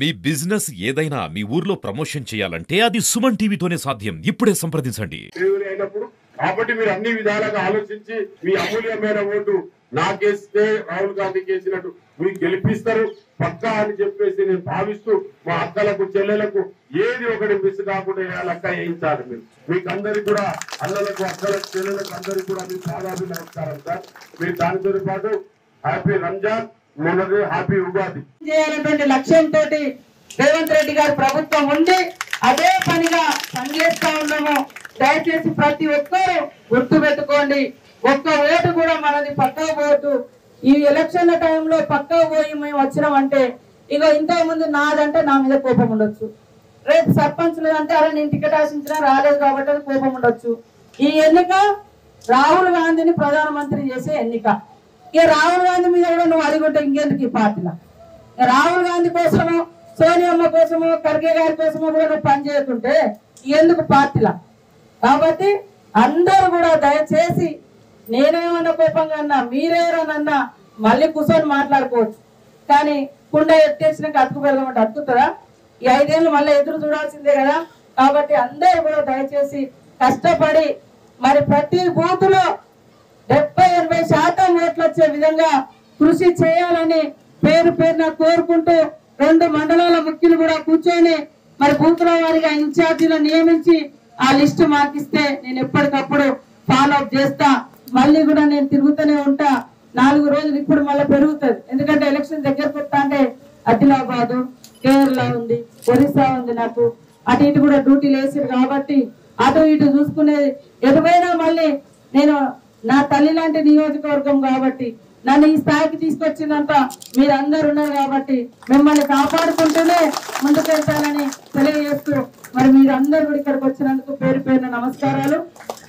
మీ business ఏదైనా మీ ఊర్లో promotion చేయాలంటే అది సుమన్ టీవీతోనే సాధ్యం. ఇప్పుడే సంప్రదించండి. కాబట్టి మీరు అన్ని విధాలుగా ఆలోచించి మీ అమూల్యమైన ఓటు నాకేస్తే రాహుల్ గాంధీకి వేసినట్టు మీరు గెలిపిస్తారు పక్కా అని చెప్పేసి నేను భావిస్తూ మా అక్కలకు చెల్లెలకు ఏది ఒకటి మిస్ కాకుండా లెక్క వేయించాలి. మీరు మీకు అందరికి కూడా అన్నలకు అక్కలకు చెల్లెలకు అందరికి కూడా మీ పాదాభి నమస్కారం సార్. మీరు దానితో పాటు హ్యాపీ రంజాన్ మొన్నది హ్యాపీ ఉగాది చేయాలనేటువంటి లక్ష్యంతో రేవంత్ రెడ్డి గారు ప్రభుత్వం ఉండి అదే పనిగా పనిచేస్తా ఉన్నాము. దయచేసి ప్రతి ఒక్కరు గుర్తు పెట్టుకోండి, ఒక్క ఓటు కూడా మనది పక్కా ఓటు. ఈ ఎలక్షన్ల టైంలో పక్కా పోయి మేము వచ్చినామంటే ఇక ఇంతకు ముందు నాదంటే నా మీద కోపం ఉండొచ్చు, రేపు సర్పంచ్లు అంటే అరే నేను టికెట్ ఆశించినా రాలేదు కాబట్టి అది కోపం ఉండొచ్చు. ఈ ఎన్నిక రాహుల్ గాంధీని ప్రధానమంత్రి చేసే ఎన్నిక. ఇక రాహుల్ గాంధీ మీద కూడా నువ్వు అడిగుంటే ఇంకెందుకు ఈ పార్టీలో? రాహుల్ గాంధీ కోసము, సోనియమ్మ కోసము, ఖర్గే గారి కోసము కూడా నువ్వు పనిచేయకుంటే ఎందుకు పార్టీలా? కాబట్టి అందరూ కూడా దయచేసి నేనేమన్నా కోపంగా అన్నా మీరేమన్నా మళ్ళీ కూర్చొని మాట్లాడుకోవచ్చు, కానీ కుండ ఎత్తేసినాక అతుకు పెడదామంటే అతుకుతుందా? ఈ 5 ఏళ్ళు మళ్ళీ ఎదురు చూడాల్సిందే కదా. కాబట్టి అందరూ కూడా దయచేసి కష్టపడి మరి ప్రతి బూతులో 70-80% ఓట్లు వచ్చే విధంగా కృషి చేయాలని పేరు పేరున కోరుకుంటూ 2 మండలాల ముఖ్యులు కూడా కూర్చొని మరి బూతుల వారిగా ఇన్ఛార్జీలు నియమించి ఆ లిస్ట్ మాకిస్తే నేను ఎప్పటికప్పుడు ఫాలో అప్ చేస్తా. మళ్ళీ కూడా నేను తిరుగుతూనే ఉంటా. 4 రోజులు ఇప్పుడు మళ్ళీ పెరుగుతుంది, ఎందుకంటే ఎలక్షన్ దగ్గరకు వస్తా అంటే ఆదిలాబాద్, కేరళ ఉంది, ఒరిస్సా ఉంది, నాకు అటు ఇటు కూడా డ్యూటీలు వేసారు కాబట్టి అటు ఇటు చూసుకునేది. ఎటువైనా మళ్ళీ నేను నా తల్లి లాంటి నియోజకవర్గం కాబట్టి నన్ను ఈ స్థాయికి తీసుకొచ్చిందంత మీరందరూ ఉన్నారు కాబట్టి మిమ్మల్ని కాపాడుకుంటూనే ముందుకెళ్తానని తెలియజేస్తూ మరి మీరందరూ కూడా ఇక్కడికి వచ్చినందుకు పేరు పేరున నమస్కారాలు.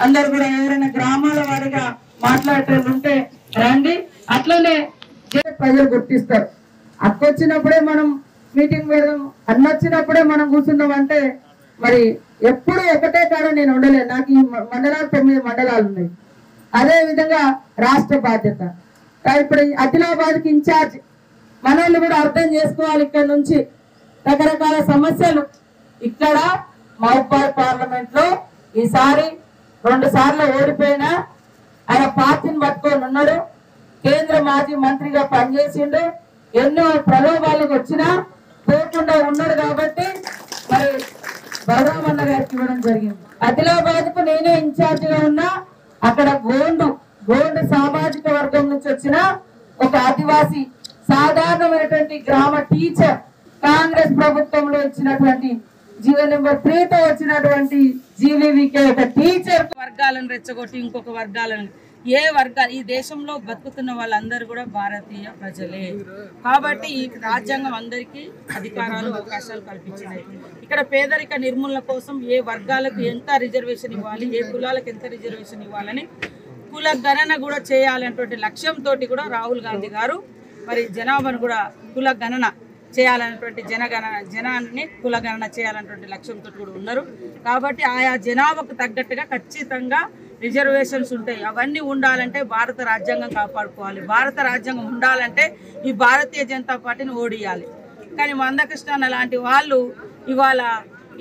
అందరు కూడా ఎవరైనా గ్రామాల వారిగా మాట్లాడేటప్పుడు ఉంటే రండి. అట్లనే ప్రజలు గుర్తిస్తారు. అక్కొచ్చినప్పుడే మనం మీటింగ్ పెడదాం, అన్నొచ్చినప్పుడే మనం కూర్చుందాం అంటే మరి ఎప్పుడు ఒకటే కాడ నేను ఉండలేదు. నాకు ఈ మండలాలు 9 మండలాలు ఉన్నాయి. అదే విధంగా రాష్ట్ర బాధ్యత. ఇప్పుడు ఆదిలాబాద్కి ఇన్ఛార్జ్ మనల్ని కూడా అర్థం చేసుకోవాలి. ఇక్కడ నుంచి రకరకాల సమస్యలు ఇక్కడ మహబూబాబాద్ పార్లమెంట్ లో ఈసారి 2 సార్లు ఓడిపోయినా ఆయన పార్టీని పట్టుకొని ఉన్నాడు. కేంద్ర మాజీ మంత్రిగా పనిచేసిండు. ఎన్నో ప్రలోభాలకు వచ్చినా పోకుండా ఉన్నాడు కాబట్టి మరి బలరామన్న గారికి ఇవ్వడం జరిగింది. ఆదిలాబాద్ కు నేనే ఇన్ఛార్జ్ గా ఉన్నా. అక్కడ గోండు సామాజిక వర్గం నుంచి వచ్చిన ఒక ఆదివాసి సాధారణమైనటువంటి గ్రామ టీచర్, కాంగ్రెస్ ప్రభుత్వంలో ఇచ్చినటువంటి జీవో నెంబర్ 3తో వచ్చినటువంటి జీవీవీకే ఒక టీచర్ వర్గాలను రెచ్చగొట్టి ఇంకొక వర్గాలను ఏ వర్గాలు ఈ దేశంలో బతుకుతున్న వాళ్ళందరూ కూడా భారతీయ ప్రజలే కాబట్టి ఈ రాజ్యాంగం అందరికీ అధికారాలు అవకాశాలు కల్పించినాయి. ఇక్కడ పేదరిక నిర్మూలన కోసం ఏ వర్గాలకు ఎంత రిజర్వేషన్ ఇవ్వాలి, ఏ కులాలకు ఎంత రిజర్వేషన్ ఇవ్వాలని కుల గణన కూడా చేయాలనేటువంటి లక్ష్యంతో కూడా రాహుల్ గాంధీ గారు మరి జనాభాను కూడా కుల గణన చేయాలనేటువంటి జనాన్ని కులగణన చేయాలనేటువంటి లక్ష్యంతో కూడా ఉన్నారు. కాబట్టి ఆయా జనాభాకు తగ్గట్టుగా ఖచ్చితంగా రిజర్వేషన్స్ ఉంటాయి. అవన్నీ ఉండాలంటే భారత రాజ్యాంగం కాపాడుకోవాలి. భారత రాజ్యాంగం ఉండాలంటే ఈ భారతీయ జనతా పార్టీని ఓడియాలి. కానీ మందకృష్ణ లాంటి వాళ్ళు ఇవాళ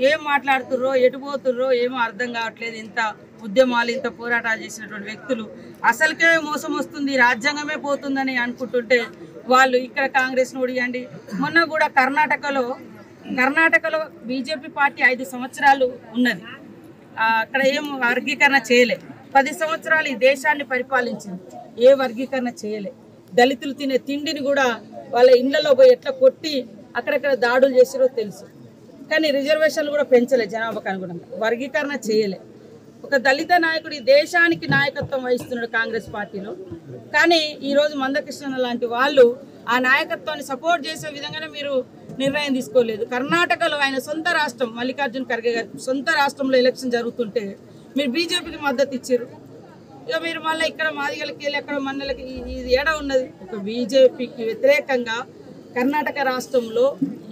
ఏం మాట్లాడుతుర్రో ఎటుపోతుర్రో ఏమో అర్థం కావట్లేదు. ఇంత ఉద్యమాలు ఇంత పోరాటాలు చేసినటువంటి వ్యక్తులు అసలుకే మోసం వస్తుంది, రాజ్యాంగమే పోతుందని అనుకుంటుంటే వాళ్ళు ఇక్కడ కాంగ్రెస్ను ఓడియండి. మొన్న కూడా కర్ణాటకలో బీజేపీ పార్టీ 5 సంవత్సరాలు ఉన్నది. అక్కడ ఏం వర్గీకరణ చేయలే. 10 సంవత్సరాలు ఈ దేశాన్ని పరిపాలించింది, ఏ వర్గీకరణ చేయలే. దళితులు తినే తిండిని కూడా వాళ్ళ ఇళ్లలో పోయి ఎట్లా కొట్టి అక్కడక్కడ దాడులు చేసిరో తెలుసు. కానీ రిజర్వేషన్లు కూడా పెంచలే, జనాభాకు అనుగుణంగా వర్గీకరణ చేయలే. ఒక దళిత నాయకుడు ఈ దేశానికి నాయకత్వం వహిస్తున్నాడు కాంగ్రెస్ పార్టీలో. కానీ ఈరోజు మందకృష్ణ లాంటి వాళ్ళు ఆ నాయకత్వాన్ని సపోర్ట్ చేసే విధంగానే మీరు నిర్ణయం తీసుకోలేదు. కర్ణాటకలో ఆయన సొంత రాష్ట్రం, మల్లికార్జున ఖర్గే గారి సొంత రాష్ట్రంలో ఎలక్షన్ జరుగుతుంటే మీరు బీజేపీకి మద్దతు ఇచ్చారు. ఇక మీరు మళ్ళీ ఇక్కడ మాదిగలకి వెళ్ళి అక్కడ మన్నెలకి ఇది ఏడ ఉన్నది. ఒక బీజేపీకి వ్యతిరేకంగా కర్ణాటక రాష్ట్రంలో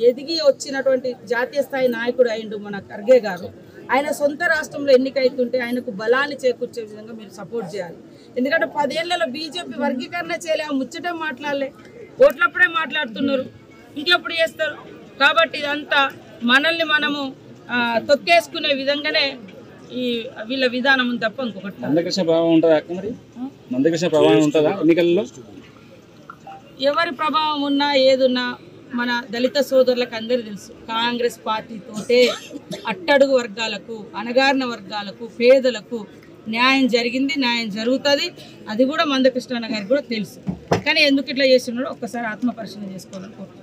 ఎదిగి వచ్చినటువంటి జాతీయ స్థాయి నాయకుడు అయిండు మన ఖర్గే గారు. ఆయన సొంత రాష్ట్రంలో ఎన్నికైతుంటే ఆయనకు బలాన్ని చేకూర్చే విధంగా మీరు సపోర్ట్ చేయాలి. ఎందుకంటే 10 ఏళ్లలో బీజేపీ వర్గీకరణ చేయలే, ముచ్చటే మాట్లాడలే, ఓట్లప్పుడే మాట్లాడుతున్నారు. ఇంకెప్పుడు చేస్తారు? కాబట్టి ఇదంతా మనల్ని మనము తొక్కేసుకునే విధంగానే ఈ వీళ్ళ విధానం తప్ప ఇంకొకటి. మందకృష్ణ ప్రభావం ఉంటుందా అక్క? మరి మందకృష్ణ ప్రభావం ఉంటుందా ఎన్నికల్లో? ఎవరి ప్రభావం ఉన్నా ఏదున్నా మన దళిత సోదరులకు అందరూ తెలుసు, కాంగ్రెస్ పార్టీతోటే అట్టడుగు వర్గాలకు, అణగారిన వర్గాలకు, పేదలకు న్యాయం జరిగింది, న్యాయం జరుగుతుంది. అది కూడా మందకృష్ణ గారికి కూడా తెలుసు. కానీ ఎందుకు ఇట్లా చేస్తున్నాడో ఒక్కసారి ఆత్మ పరిశీలన చేసుకోవాలని కోరుతున్నాను.